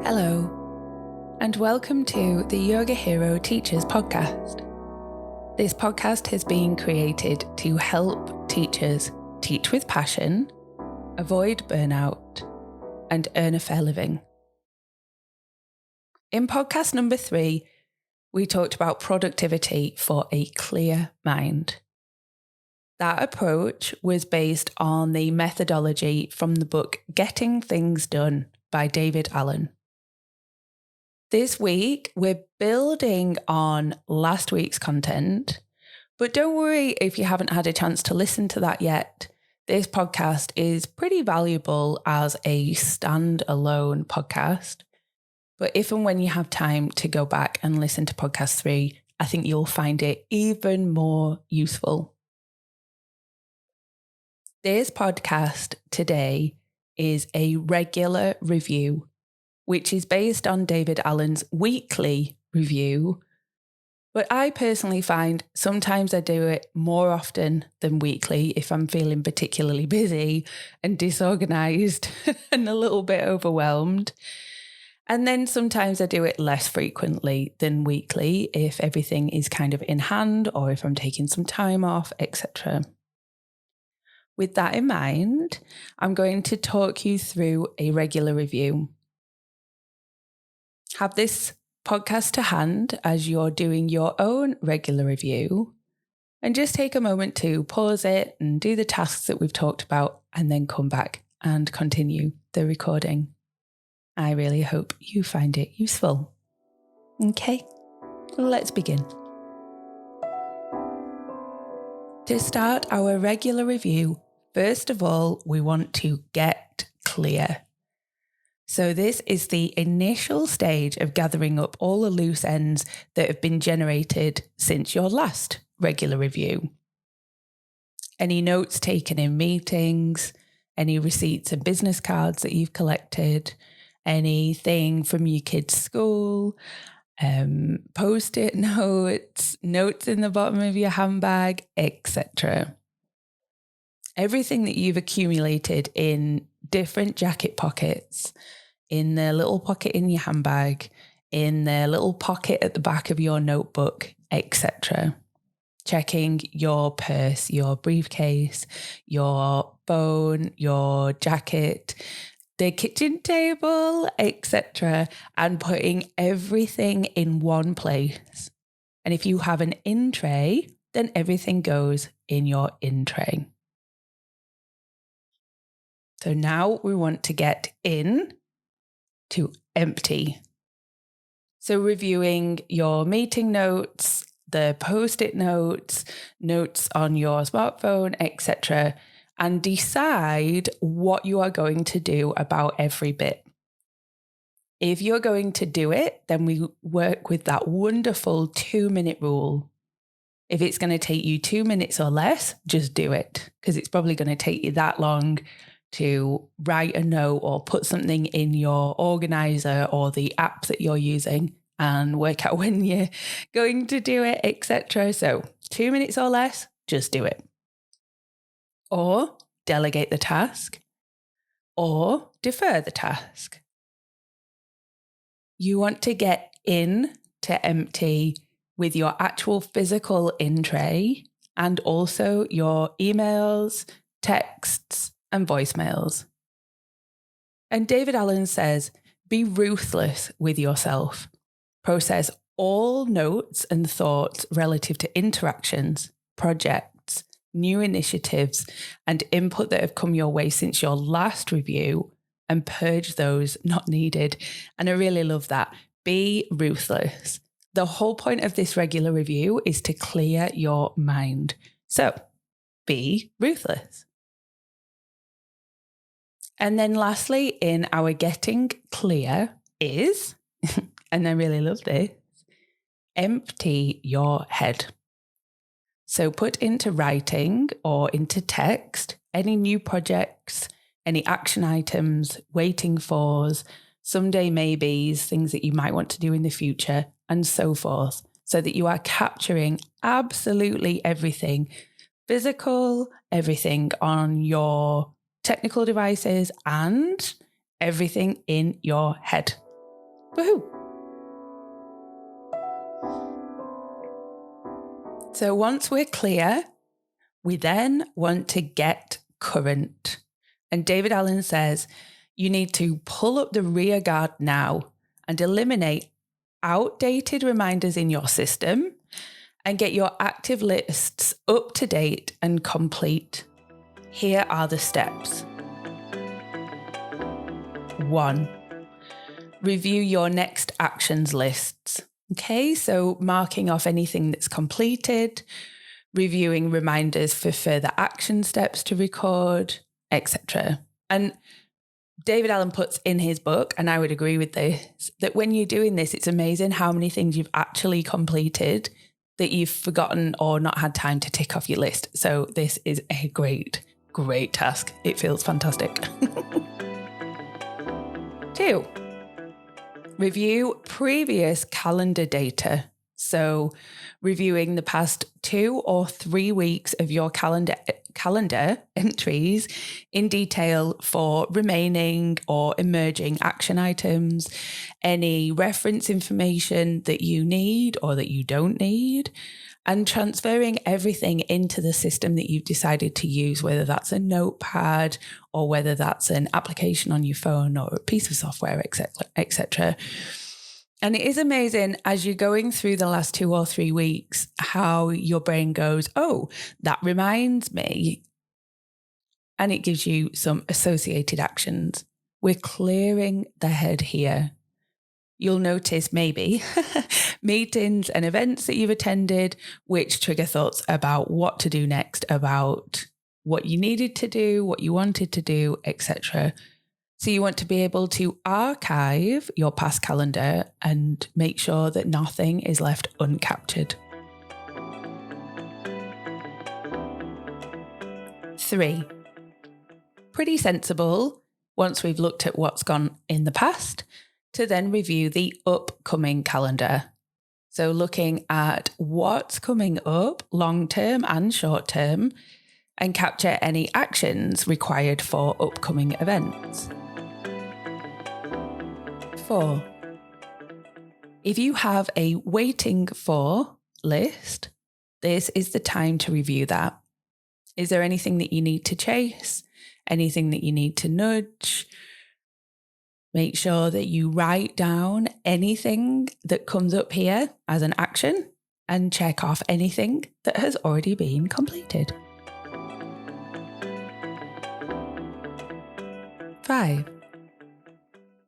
Hello, and welcome to the Yoga Hero Teachers Podcast. This podcast has been created to help teachers teach with passion, avoid burnout, and earn a fair living. In podcast number 3, we talked about productivity for a clear mind. That approach was based on the methodology from the book Getting Things Done by David Allen. This week, we're building on last week's content, but don't worry if you haven't had a chance to listen to that yet. This podcast is pretty valuable as a standalone podcast, but if and when you have time to go back and listen to podcast 3, I think you'll find it even more useful. This podcast today is a regular review, which is based on David Allen's weekly review. But I personally find sometimes I do it more often than weekly if I'm feeling particularly busy and disorganized and a little bit overwhelmed. And then sometimes I do it less frequently than weekly if everything is kind of in hand or if I'm taking some time off, etc. With that in mind, I'm going to talk you through a regular review. Have this podcast to hand as you're doing your own regular review, and just take a moment to pause it and do the tasks that we've talked about and then come back and continue the recording. I really hope you find it useful. Okay, let's begin. To start our regular review, first of all, we want to get clear. So this is the initial stage of gathering up all the loose ends that have been generated since your last regular review. Any notes taken in meetings, any receipts and business cards that you've collected, anything from your kids' school, post-it notes, notes in the bottom of your handbag, etc. Everything that you've accumulated in different jacket pockets, in the little pocket in your handbag, in the little pocket at the back of your notebook, etc. Checking your purse, your briefcase, your phone, your jacket, the kitchen table, etc. And putting everything in one place. And if you have an in tray, then everything goes in your in tray. So now we want to get in to empty. So reviewing your meeting notes, the post-it notes, notes on your smartphone, etc., and decide what you are going to do about every bit. If you're going to do it, then we work with that wonderful 2-minute rule. If it's going to take you 2 minutes or less, just do it, because it's probably going to take you that long to write a note or put something in your organizer or the app that you're using and work out when you're going to do it, etc. So 2 minutes or less, just do it. Or delegate the task, or defer the task. You want to get in to empty with your actual physical in tray and also your emails, texts, and voicemails. And David Allen says, be ruthless with yourself. Process all notes and thoughts relative to interactions, projects, new initiatives, and input that have come your way since your last review and purge those not needed. And I really love that. Be ruthless. The whole point of this regular review is to clear your mind. So be ruthless. And then lastly, in our getting clear is, and I really love this, empty your head. So put into writing or into text any new projects, any action items, waiting fors, someday maybes, things that you might want to do in the future, and so forth, so that you are capturing absolutely everything physical, everything on your technical devices, and everything in your head. Woohoo! So once we're clear, we then want to get current. And David Allen says you need to pull up the rear guard now and eliminate outdated reminders in your system and get your active lists up to date and complete. Here are the steps. 1. Review your next actions lists. Okay, so marking off anything that's completed, reviewing reminders for further action steps to record, etc. And David Allen puts in his book, and I would agree with this, that when you're doing this, it's amazing how many things you've actually completed that you've forgotten or not had time to tick off your list. So this is a great task. It feels fantastic. 2. Review previous calendar data. So reviewing the past 2 or 3 weeks of your calendar entries in detail for remaining or emerging action items, any reference information that you need or that you don't need, and transferring everything into the system that you've decided to use, whether that's a notepad or whether that's an application on your phone or a piece of software, etc. And it is amazing as you're going through the last 2 or 3 weeks, how your brain goes, oh, that reminds me. And it gives you some associated actions. We're clearing the head here. You'll notice maybe meetings and events that you've attended, which trigger thoughts about what to do next, about what you needed to do, what you wanted to do, etc. So you want to be able to archive your past calendar and make sure that nothing is left uncaptured. 3. Pretty sensible, once we've looked at what's gone in the past, to then review the upcoming calendar. So looking at what's coming up long-term and short-term and capture any actions required for upcoming events. 4. If you have a waiting for list, this is the time to review that. Is there anything that you need to chase? Anything that you need to nudge? Make sure that you write down anything that comes up here as an action and check off anything that has already been completed. 5.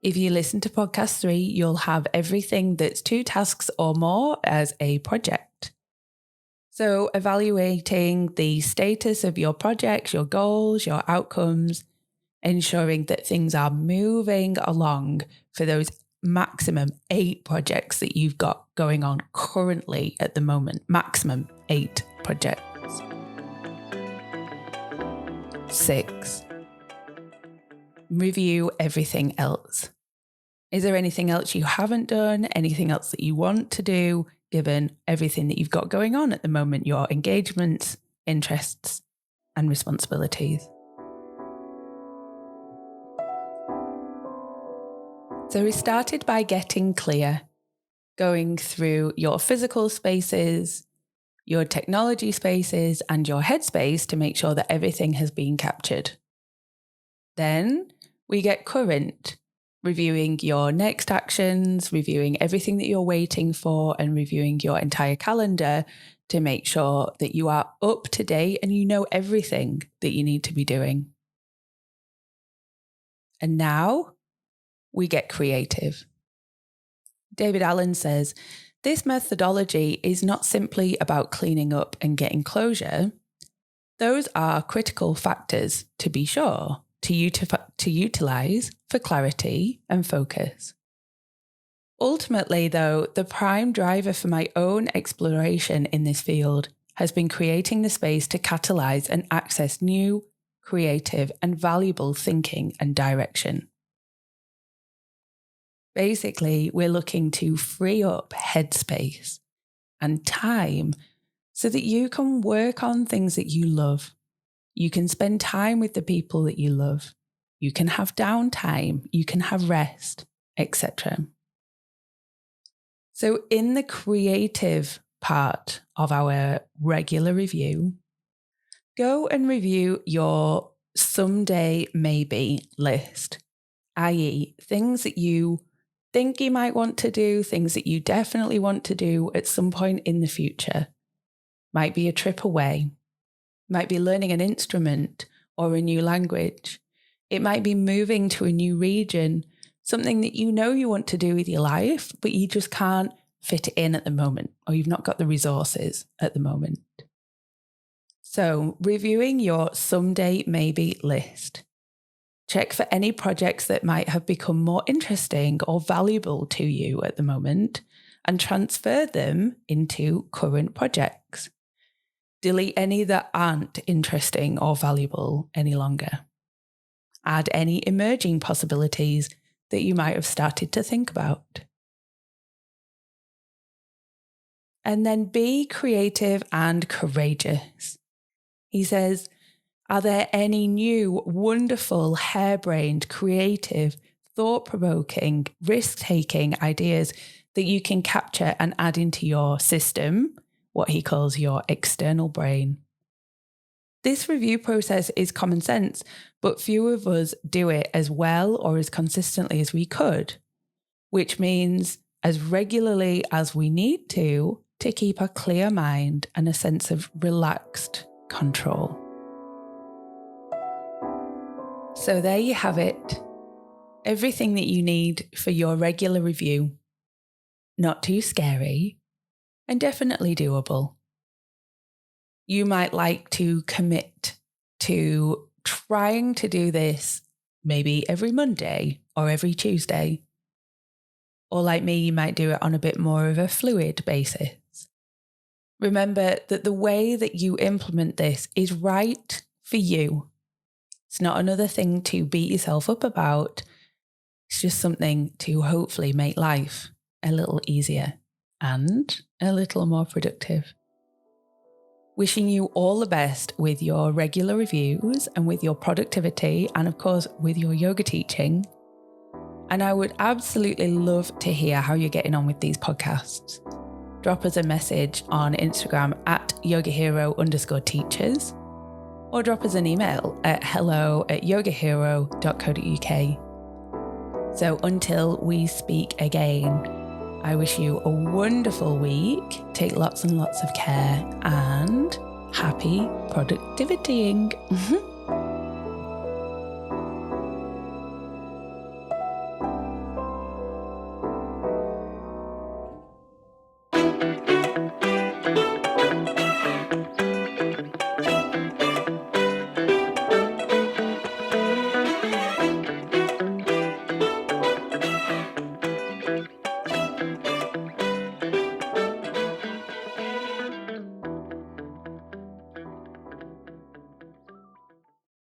If you listen to podcast 3, you'll have everything that's 2 tasks or more as a project. So evaluating the status of your projects, your goals, your outcomes, ensuring that things are moving along for those maximum 8 projects that you've got going on currently at the moment. Maximum 8 projects. 6. Review everything else. Is there anything else you haven't done? Anything else that you want to do, given everything that you've got going on at the moment, your engagements, interests, and responsibilities? So we started by getting clear, going through your physical spaces, your technology spaces, and your headspace to make sure that everything has been captured. Then we get current, reviewing your next actions, reviewing everything that you're waiting for, and reviewing your entire calendar to make sure that you are up to date and you know everything that you need to be doing. And now we get creative. David Allen says, this methodology is not simply about cleaning up and getting closure. Those are critical factors, to be sure, to utilize for clarity and focus. Ultimately, though, the prime driver for my own exploration in this field has been creating the space to catalyze and access new, creative, and valuable thinking and direction. Basically, we're looking to free up headspace and time so that you can work on things that you love. You can spend time with the people that you love. You can have downtime. You can have rest, etc. So in the creative part of our regular review, go and review your someday maybe list, i.e. things that you think you might want to do, things that you definitely want to do at some point in the future. Might be a trip away, might be learning an instrument or a new language. It might be moving to a new region, something that you know you want to do with your life, but you just can't fit it in at the moment, or you've not got the resources at the moment. So, reviewing your someday maybe list. Check for any projects that might have become more interesting or valuable to you at the moment and transfer them into current projects. Delete any that aren't interesting or valuable any longer. Add any emerging possibilities that you might have started to think about. And then be creative and courageous. He says, are there any new, wonderful, harebrained, creative, thought-provoking, risk-taking ideas that you can capture and add into your system, what he calls your external brain? This review process is common sense, but few of us do it as well or as consistently as we could, which means as regularly as we need to keep a clear mind and a sense of relaxed control. So there you have it. Everything that you need for your regular review. Not too scary and definitely doable. You might like to commit to trying to do this maybe every Monday or every Tuesday. Or like me, you might do it on a bit more of a fluid basis. Remember that the way that you implement this is right for you. It's not another thing to beat yourself up about. It's just something to hopefully make life a little easier and a little more productive. Wishing you all the best with your regular reviews and with your productivity and of course with your yoga teaching. And I would absolutely love to hear how you're getting on with these podcasts. Drop us a message on Instagram at yogahero_teachers or drop us an email at hello@yogahero.co.uk. So until we speak again, I wish you a wonderful week. Take lots and lots of care and happy productivitying.